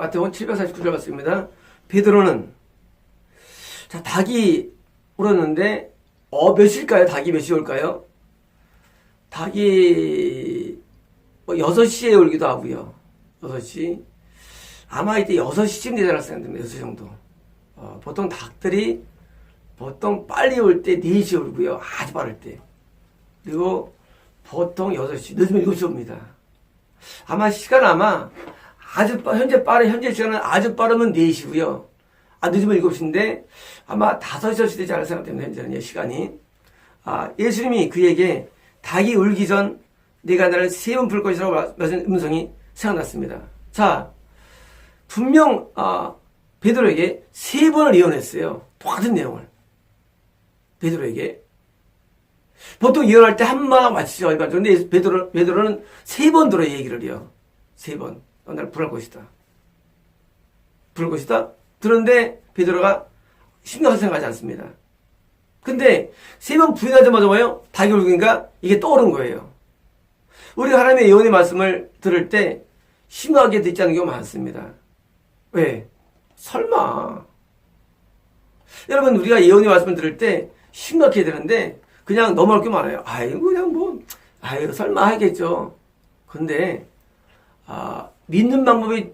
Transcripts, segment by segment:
마태복음 749절 봤습니다. 베드로는 자 닭이 울었는데 몇일까요? 닭이 몇 시에 올까요? 닭이 6시에 울기도 하고요. 6시. 아마 이때 6시쯤 되잖아 생각됩니다. 6시 정도. 보통 닭들이 보통 빨리 올 때 4시에 울고요. 아주 빠를 때. 그리고 보통 6시, 늦으면 7시 옵니다. 아마 시간 아주 현재 시간은 아주 빠르면 4시고요. 늦으면 7시인데 아마 5시 되지 않을 생각됩니다. 현재는 시간이. 예수님이 그에게 닭이 울기 전 내가 나를 3번 부를 것이라고 말하신 음성이 생각났습니다. 자, 분명 베드로에게 3번을 예언했어요. 똑같은 내용을. 베드로에게. 보통 예언할 때 한마디 맞히죠. 그런데 베드로는 3번 들어 얘기를 해요. 3번. 나를 부를 것이다. 부를 것이다. 들었는데 베드로가 심각하게 생각하지 않습니다. 근데 3번 부인하자마자 뭐예요? 닭이 울기니까 이게 떠오른 거예요. 우리가 하나님의 예언의 말씀을 들을 때 심각하게 듣지 않는 경우가 많습니다. 왜? 설마. 여러분 우리가 예언의 말씀을 들을 때 심각해야 되는데 그냥 넘어갈 게 많아요. 그냥 설마 하겠죠. 근데 믿는 방법이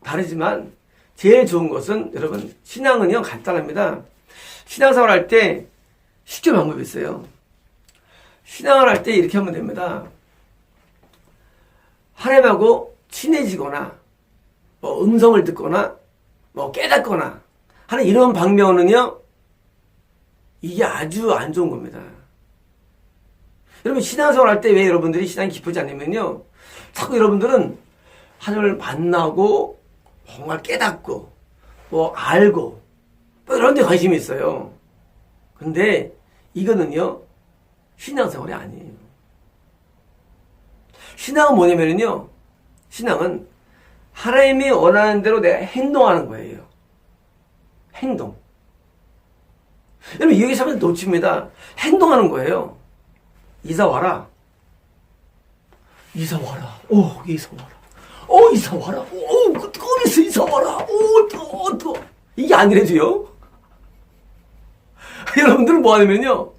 다르지만 제일 좋은 것은 여러분 신앙은요 간단합니다. 신앙생활 할 때 쉽게 방법이 있어요. 신앙을 할 때 이렇게 하면 됩니다. 하나님하고 친해지거나 음성을 듣거나 깨닫거나 하는 이런 방면은요 이게 아주 안 좋은 겁니다. 여러분 신앙생활 할 때 왜 여러분들이 신앙이 깊어지지 않냐면요 자꾸 여러분들은 하나님을 만나고 정말 깨닫고 알고 이런 데 관심이 있어요. 근데 이거는요 신앙생활이 아니에요. 신앙은 뭐냐면요 신앙은 하나님이 원하는 대로 내가 행동하는 거예요. 행동. 여러분 여기 사람 놓칩니다. 행동하는 거예요. 이사 와라. 이사 와라. 이사 와라. 이사 와라. 거기서 이사 와라. 또. 이게 아니래도요. 여러분들은 뭐 하냐면요.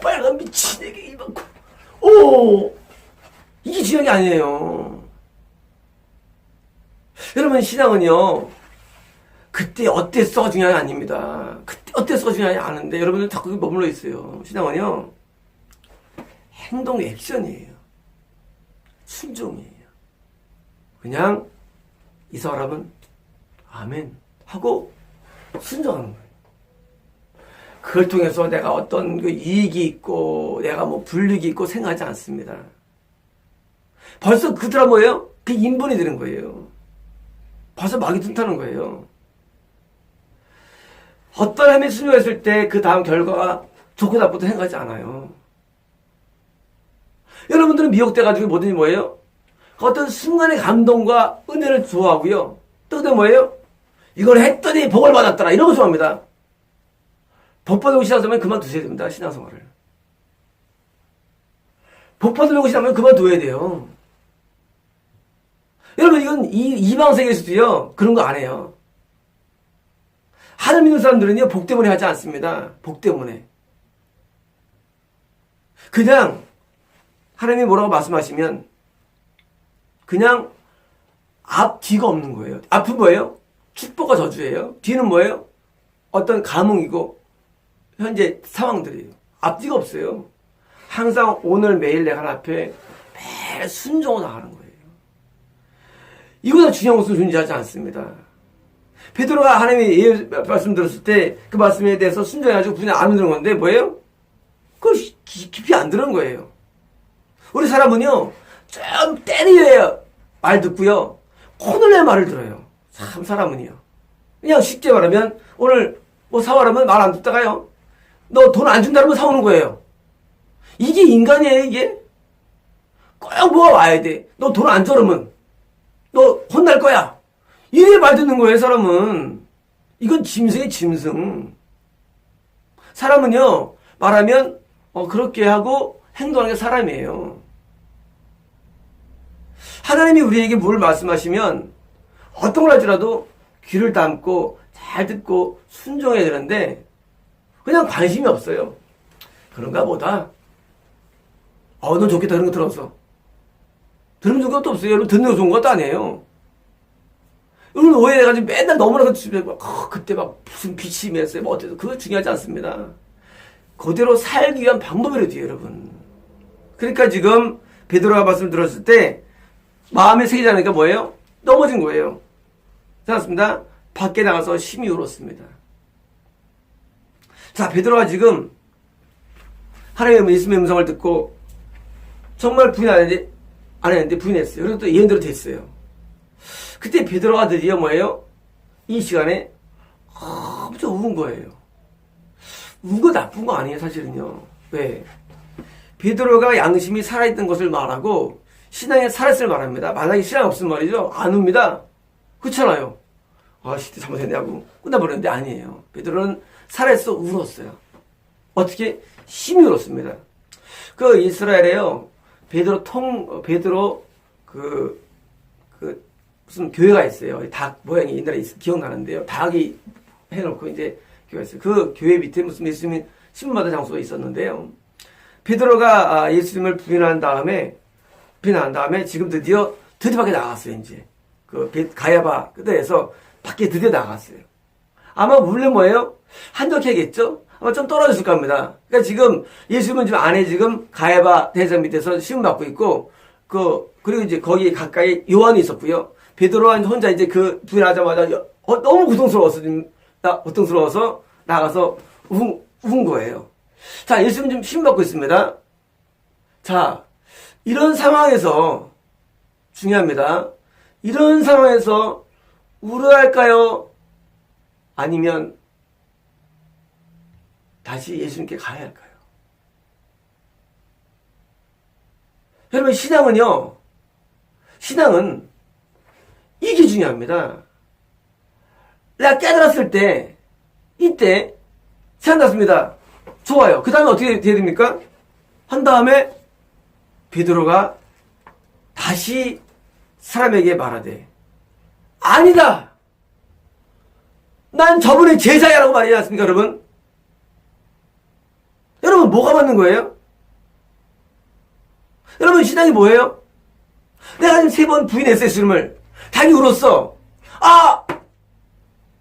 빨간 미친에게 이만큼. 이게 중요한 게 아니에요. 여러분 신앙은요. 그때 어땠어가 중요한 게 아닙니다. 그때 어땠어가 중요한 게 아는데 여러분들 자꾸 머물러 있어요. 신앙은요. 행동 액션이에요. 순종이에요. 그냥 이 사람은 아멘 하고 순종하는 거예요. 그걸 통해서 내가 어떤 이익이 있고 내가 불이익이 있고 생각하지 않습니다. 벌써 그들아 뭐예요? 그 인본이 되는 거예요. 벌써 막이 튼다는 거예요. 어떤 하나님의 순종했을 때 그 다음 결과가 좋고 나쁘다 생각하지 않아요. 여러분들은 미혹돼가지고 뭐든지 뭐예요? 어떤 순간의 감동과 은혜를 좋아하고요. 또 그다음에 뭐예요? 이걸 했더니 복을 받았더라. 이런 거 좋아합니다. 복 받으려고 신앙생활은 그만두셔야 됩니다. 신앙생활을. 복 받으려고 신앙생활은 그만둬야 돼요. 여러분 이건 이방세계에서도요. 그런 거 안 해요. 하나님 믿는 사람들은요. 복 때문에 하지 않습니다. 복 때문에. 그냥 하나님이 뭐라고 말씀하시면 그냥 뒤가 없는 거예요. 앞은 뭐예요? 축복과 저주예요. 뒤는 뭐예요? 어떤 감흥이고 현재 상황들이에요. 앞뒤가 없어요. 항상 오늘 매일 내가 하나님 앞에 매일 순종으로 나가는 거예요. 이보다 중요한 것은 존재하지 않습니다. 베드로가 하나님의 말씀 들었을 때 그 말씀에 대해서 순종해가지고 그냥 안 듣는 건데 뭐예요? 그걸 깊이 안 들은 거예요. 우리 사람은요 좀 때려야 말 듣고요 혼을 내 말을 들어요. 참 사람은요 그냥 쉽게 말하면 오늘 사와라면 말 안 듣다가요 너 돈 안 준다면 사오는 거예요. 이게 인간이에요. 이게 꼭 뭐가 와야 돼. 너 돈 안 줘 그러면 너 혼날 거야. 이래 말 듣는 거예요. 사람은. 이건 짐승이에요. 짐승. 사람은요 말하면 그렇게 하고 행동하는 게 사람이에요. 하나님이 우리에게 뭘 말씀하시면 어떤 걸 할지라도 귀를 담고 잘 듣고 순종해야 되는데 그냥 관심이 없어요. 그런가 보다. 너 좋겠다 그런 거 들어서. 들으면 좋은 것도 없어요. 여러분 듣는 거 좋은 것도 아니에요. 여러분 오해해가지고 맨날 너무나도 집에 그때 막 무슨 빛이 임했어요. 뭐 어때서 그거 중요하지 않습니다. 그대로 살기 위한 방법이라도요, 여러분. 그러니까 지금 베드로가 말씀을 들었을 때 마음에 새기지 않으니까 뭐예요? 넘어진 거예요. 생각습니다. 밖에 나가서 심히 울었습니다. 자, 베드로가 지금 하나님의 예수님의 음성을 듣고 정말 부인 안 했는데 부인했어요. 그리고 또 예언대로 됐어요. 그때 베드로가 드디어 뭐예요? 이 시간에 엄청 우은 거예요. 우고 나쁜 거 아니에요, 사실은요. 왜? 베드로가 양심이 살아있던 것을 말하고 신앙에 살았을 말합니다. 만약에 신앙이 없으면 말이죠. 안 웁니다. 그렇잖아요. 시대 잘못했냐고 끝나버렸는데 아니에요. 베드로는 살아있어 울었어요. 어떻게? 심히 울었습니다. 그 이스라엘에요. 베드로 무슨 교회가 있어요. 닭 모양이 옛날에 기억나는데요. 닭이 해놓고 이제 교회가 있어요. 그 교회 밑에 무슨 예수님이 신문받은 장소가 있었는데요. 베드로가 예수님을 부인한 다음에 지금 드디어 밖에 나갔어요. 이제 가야바 끝에서 밖에 드디어 나갔어요. 아마 원래 뭐예요? 한적해야겠죠? 아마 좀 떨어졌을 겁니다. 그러니까 지금 예수님은 지금 안에 지금 가야바 대장 밑에서 시험 받고 있고 그리고 이제 거기 가까이 요한이 있었고요. 베드로가 혼자 이제 그 부인하자마자 너무 고통스러워서 나가서 운 거예요. 자, 예수님 지금 시험 받고 있습니다. 자, 이런 상황에서 중요합니다. 이런 상황에서 울어야 할까요? 아니면 다시 예수님께 가야 할까요? 여러분, 신앙은 이게 중요합니다. 내가 깨달았을 때, 이때, 생각났습니다. 좋아요. 그 다음에 어떻게 돼야 됩니까? 한 다음에, 베드로가 다시 사람에게 말하되, 아니다! 난 저분의 제자야! 라고 말하지 않습니까, 여러분? 여러분, 뭐가 맞는 거예요? 여러분, 신앙이 뭐예요? 내가 지금 3번 부인했어요, 예수님을. 당이 울었어.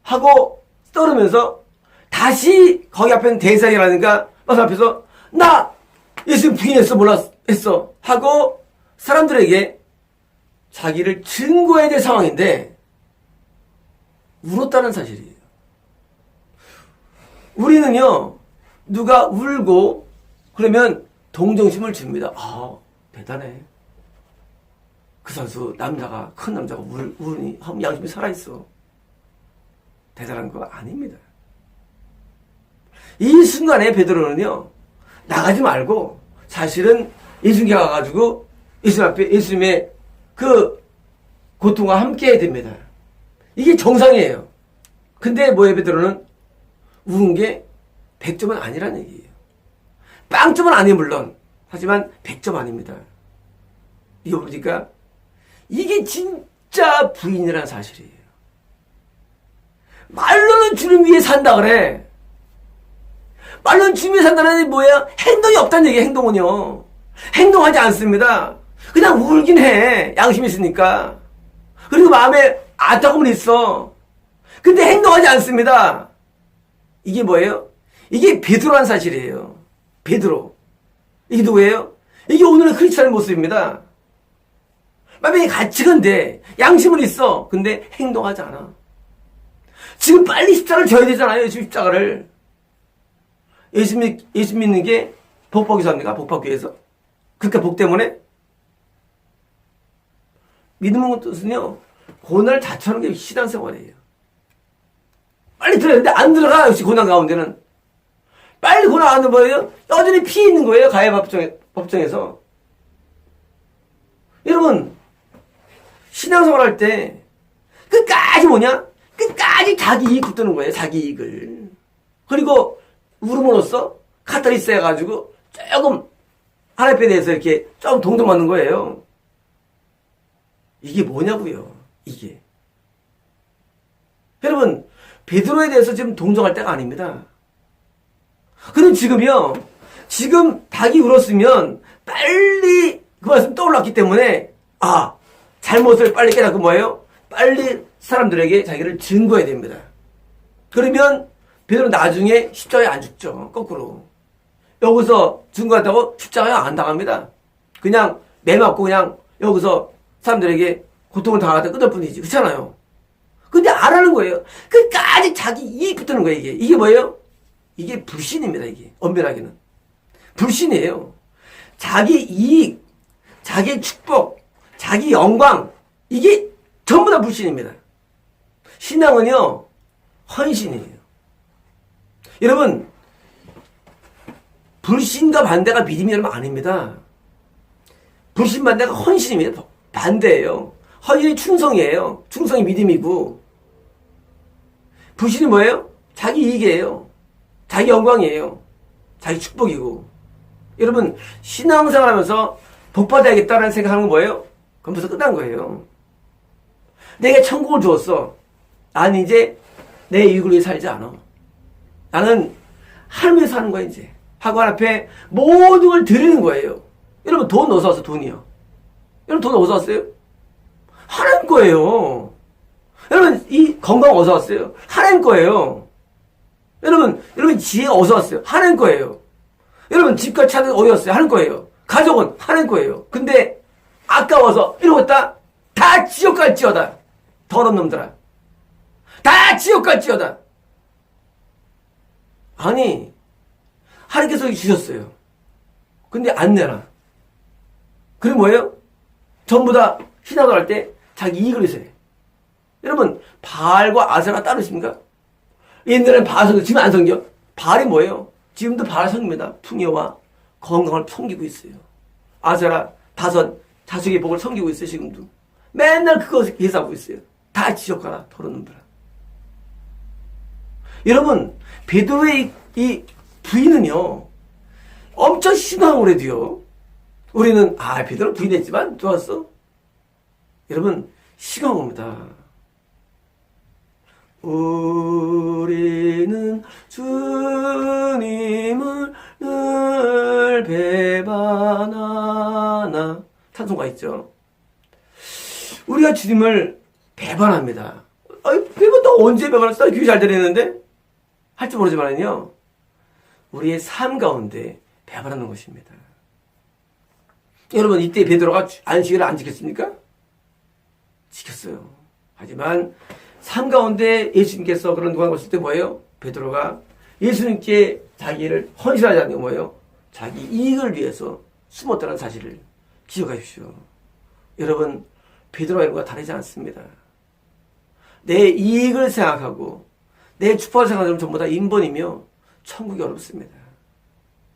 하고 떠오르면서 다시 거기 앞에는 대사이라든가 마사 앞에서 나 예수님 부인했어 몰랐어 하고 사람들에게 자기를 증거해야 될 상황인데 울었다는 사실이에요. 우리는요 누가 울고 그러면 동정심을 줍니다. 대단해. 그 선수 남자가 큰 남자가 우니 양심이 살아있어. 대단한 거 아닙니다. 이 순간에 베드로는요 나가지 말고 사실은 예수님께 가가지고 예수님 앞에 예수님의 그 고통과 함께 해야 됩니다. 이게 정상이에요. 근데 뭐예요? 베드로는 우은 게 100점은 아니라는 얘기예요. 빵점은 아니에요 물론. 하지만 100점 아닙니다. 이거 보니까 이게 진짜 부인이라는 사실이에요. 말로는 주님 위해 산다 그래. 말로는 주님 위해 산다는 게 뭐야? 행동이 없다는 얘기예요. 행동은요. 행동하지 않습니다. 그냥 울긴 해. 양심이 있으니까. 그리고 마음에 아따움은 있어. 근데 행동하지 않습니다. 이게 뭐예요? 이게 베드로란 사실이에요. 베드로. 이게 누구예요? 이게 오늘의 크리스찬의 모습입니다. 마음에 가치가 돼. 양심은 있어. 근데 행동하지 않아. 지금 빨리 십자가를 져야 되잖아요. 예수 십자가를. 예수 믿는 게 복받기 위해서입니까? 복받기 위해서. 그러니까 복 때문에. 믿음의 뜻은요. 고난을 자처하는 게 신앙생활이에요. 빨리 들어야 되는데 안 들어가. 역시 고난 가운데는. 빨리 고난 안 들어요. 여전히 피해 있는 거예요. 가해 법정에서. 여러분 신앙생활 할 때 끝까지 뭐냐? 끝까지 자기 이익 붙드는 거예요. 자기 이익을. 그리고 울음으로써 카타리스 해가지고 조금 하나님에 대해서 이렇게 좀 동동맞는 거예요. 이게 뭐냐고요. 이게. 여러분, 베드로에 대해서 지금 동정할 때가 아닙니다. 그럼 지금요, 지금 닭이 울었으면 빨리 그 말씀 떠올랐기 때문에, 잘못을 빨리 깨닫고 뭐예요? 빨리 사람들에게 자기를 증거해야 됩니다. 그러면 베드로 나중에 십자가에 안 죽죠. 거꾸로. 여기서 증거한다고 십자가에 안 당합니다. 그냥 매 맞고 그냥 여기서 사람들에게 고통을 당하다 끝날 뿐이지. 그렇잖아요. 근데 안 하는 거예요. 끝까지 자기 이익 붙드는 거예요, 이게. 이게 뭐예요? 이게 불신입니다, 이게. 엄밀하게는. 불신이에요. 자기 이익, 자기 축복, 자기 영광, 이게 전부 다 불신입니다. 신앙은요, 헌신이에요. 여러분, 불신과 반대가 믿음이 여러분 아닙니다. 불신 반대가 헌신입니다. 반대예요. 헌신이 충성이에요. 충성이 믿음이고. 불신이 뭐예요? 자기 이익이에요. 자기 영광이에요. 자기 축복이고. 여러분, 신앙생활 하면서 복 받아야겠다는 생각하는 건 뭐예요? 그럼 벌써 끝난 거예요. 내가 천국을 주었어. 나는 이제 내 이익을 위해 살지 않아. 나는 하나님 위해 사는 거야, 이제. 하고 앞에 모든 걸 드리는 거예요. 여러분, 돈 어디서 왔어, 돈이요? 여러분, 돈 어디서 왔어요? 하나님 거예요. 여러분, 이 건강 어디서 왔어요? 하나님 거예요. 여러분, 지혜가 어디서 왔어요? 하나님 거예요. 여러분, 집과 차는 어디 왔어요? 하나님 거예요. 가족은 하나님 거예요. 근데, 아까워서 이러고 있다? 다 지옥 갈지어다. 더러운 놈들아. 다 지옥 갈지어다. 아니, 하나님께서 주셨어요. 근데 안 내놔. 그게 뭐예요? 전부 다 신앙을 할 때 자기 이익을 위해서 해. 여러분, 바알과 아세라 따르십니까? 옛날에는 바알 섬겨, 지금 안 섬겨? 바알이 뭐예요? 지금도 바알 섬깁니다. 풍요와 건강을 섬기고 있어요. 아세라, 다섯, 자식의 복을 섬기고 있어요, 지금도. 맨날 그거 예사하고 있어요. 다 지옥 가라, 더러운 놈들아. 여러분, 베드로의 이 부인은요, 엄청 신앙을 해도요, 우리는, 베드로 부인했지만, 좋았어? 여러분, 시간 옵니다. 우리는 주님을 늘 배반하나. 찬송가 있죠? 우리가 주님을 배반합니다. 배반 또 언제 배반했어? 귀 잘 들리는데? 할 줄 모르지만요, 우리의 삶 가운데 배반하는 것입니다. 여러분, 이때 베드로가 안식일을 안 지켰습니까? 지켰어요. 하지만 삶 가운데 예수님께서 그런 누가 왔을 때 뭐예요? 베드로가 예수님께 자기를 헌신하지 않는 게 뭐예요? 자기 이익을 위해서 숨었다는 사실을 기억하십시오. 여러분, 베드로와 이런과 다르지 않습니다. 내 이익을 생각하고 내 축복을 생각하면 전부 다 인본이며 천국이 어렵습니다.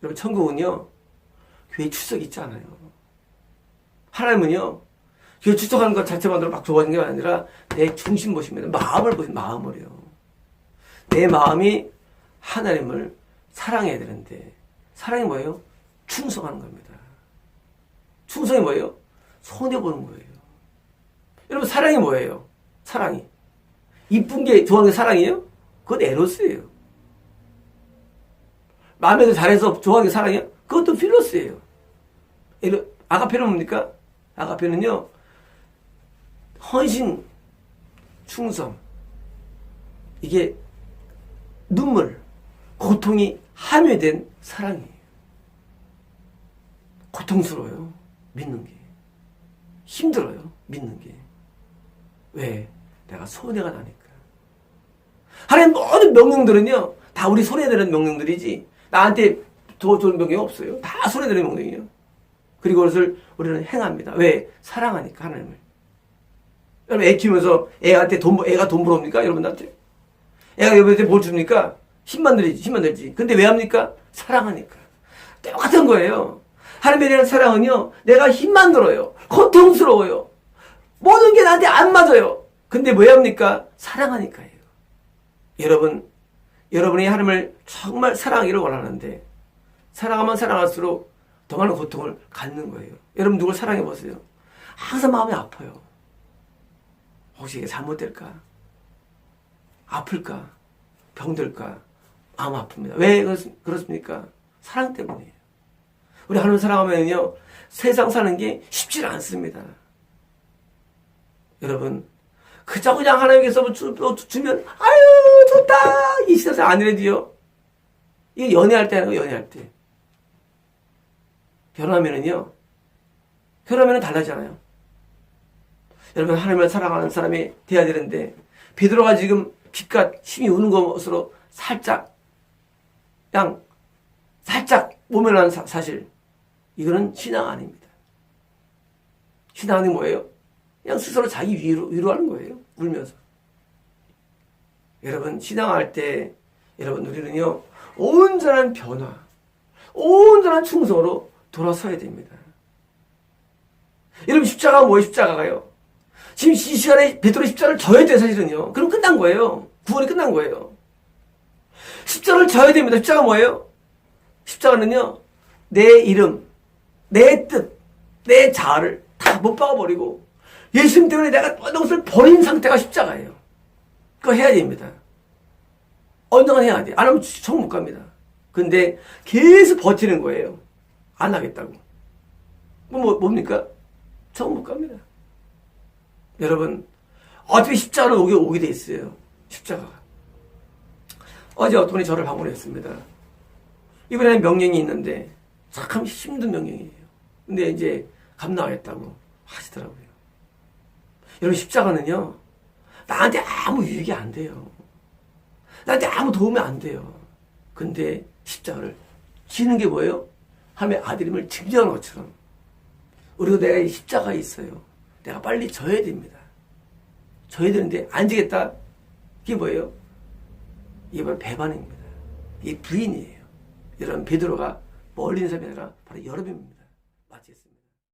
여러분, 천국은요, 교회 출석이 있지 않아요. 하나님은요, 교회 출석하는 것 자체만으로 막 좋아하는 게 아니라 내 중심 보십니다. 마음을 보십니다. 마음을요. 내 마음이 하나님을 사랑해야 되는데, 사랑이 뭐예요? 충성하는 겁니다. 충성이 뭐예요? 손해보는 거예요. 여러분, 사랑이 뭐예요? 사랑이. 이쁜 게 좋아하는 게 사랑이에요? 그건 에로스예요. 마음에 잘해서 좋아하는 게 사랑이에요? 그것도 필로스예요. 아가페는 뭡니까? 아가페는요, 헌신, 충성, 이게 눈물, 고통이 함유된 사랑이에요. 고통스러워요. 믿는 게. 힘들어요. 믿는 게. 왜? 내가 손해가 나니까. 하나님 모든 명령들은요, 다 우리 손해되는 명령들이지, 나한테 더 좋은 명령이 없어요. 다 손해되는 명령이에요. 그리고 그것을 우리는 행합니다. 왜? 사랑하니까, 하나님을. 여러분, 애 키우면서 애가 돈 벌어옵니까? 여러분들한테? 애가 여러분한테 뭘 줍니까? 힘만 들지. 근데 왜 합니까? 사랑하니까. 똑같은 거예요. 하나님에 대한 사랑은요, 내가 힘만 들어요. 고통스러워요. 모든 게 나한테 안 맞아요. 근데 왜 합니까? 사랑하니까요. 여러분이 하나님을 정말 사랑하기를 원하는데, 사랑하면 사랑할수록 더 많은 고통을 갖는 거예요. 여러분, 누굴 사랑해보세요. 항상 마음이 아파요. 혹시 이게 잘못될까? 아플까? 병들까? 마음 아픕니다. 왜 그렇습니까? 사랑 때문이에요. 우리 하나님 사랑하면요, 세상 사는 게 쉽지 않습니다. 여러분, 그저 그냥 하나님께서 주면, 아유, 좋다! 이 세상 아니래도요. 이게 연애할 때 하는 거, 연애할 때. 결혼하면은요, 결혼하면은 달라지잖아요. 여러분, 하나님을 사랑하는 사람이 돼야 되는데, 베드로가 지금 빛과 힘이 우는 것으로 살짝 모면한 사실. 이거는 신앙 아닙니다. 신앙은 뭐예요? 그냥 스스로 자기 위로하는 거예요. 울면서. 여러분, 신앙할 때, 여러분, 우리는요, 온전한 변화, 온전한 충성으로 돌아서야 됩니다. 여러분, 십자가가 뭐예요? 십자가가요. 지금 이 시간에 베드로 십자가를 져야 돼요, 사실은요. 그럼 끝난 거예요. 구원이 끝난 거예요. 십자가를 져야 됩니다. 십자가 뭐예요? 십자가는요, 내 이름, 내 뜻, 내 자아를 다 못 박아버리고 예수님 때문에 내가 모든 것을 버린 상태가 십자가예요. 그거 해야 됩니다. 언젠간 해야 돼. 안 하면 정 못 갑니다. 근데 계속 버티는 거예요. 안 하겠다고. 뭡니까? 정 못 갑니다. 여러분, 어떻게 십자가로 오게 돼 있어요. 십자가가. 어제 어떤 분이 저를 방문했습니다. 이번에 명령이 있는데 참 힘든 명령이에요. 근데 이제 감당하겠다고 하시더라고요. 여러분, 십자가는요, 나한테 아무 유익이 안 돼요. 나한테 아무 도움이 안 돼요. 근데 십자가를 지는 게 뭐예요? 하나님의 아들임을 증명하는 것처럼 우리도 내가 이 십자가에 있어요. 내가 빨리 져야 됩니다. 져야 되는데 안 지겠다. 이게 뭐예요? 이게 바로 배반입니다. 이게 부인이에요. 여러분, 베드로가 멀리 있는 사람이 아니라 바로 여러분입니다. 마치겠습니다.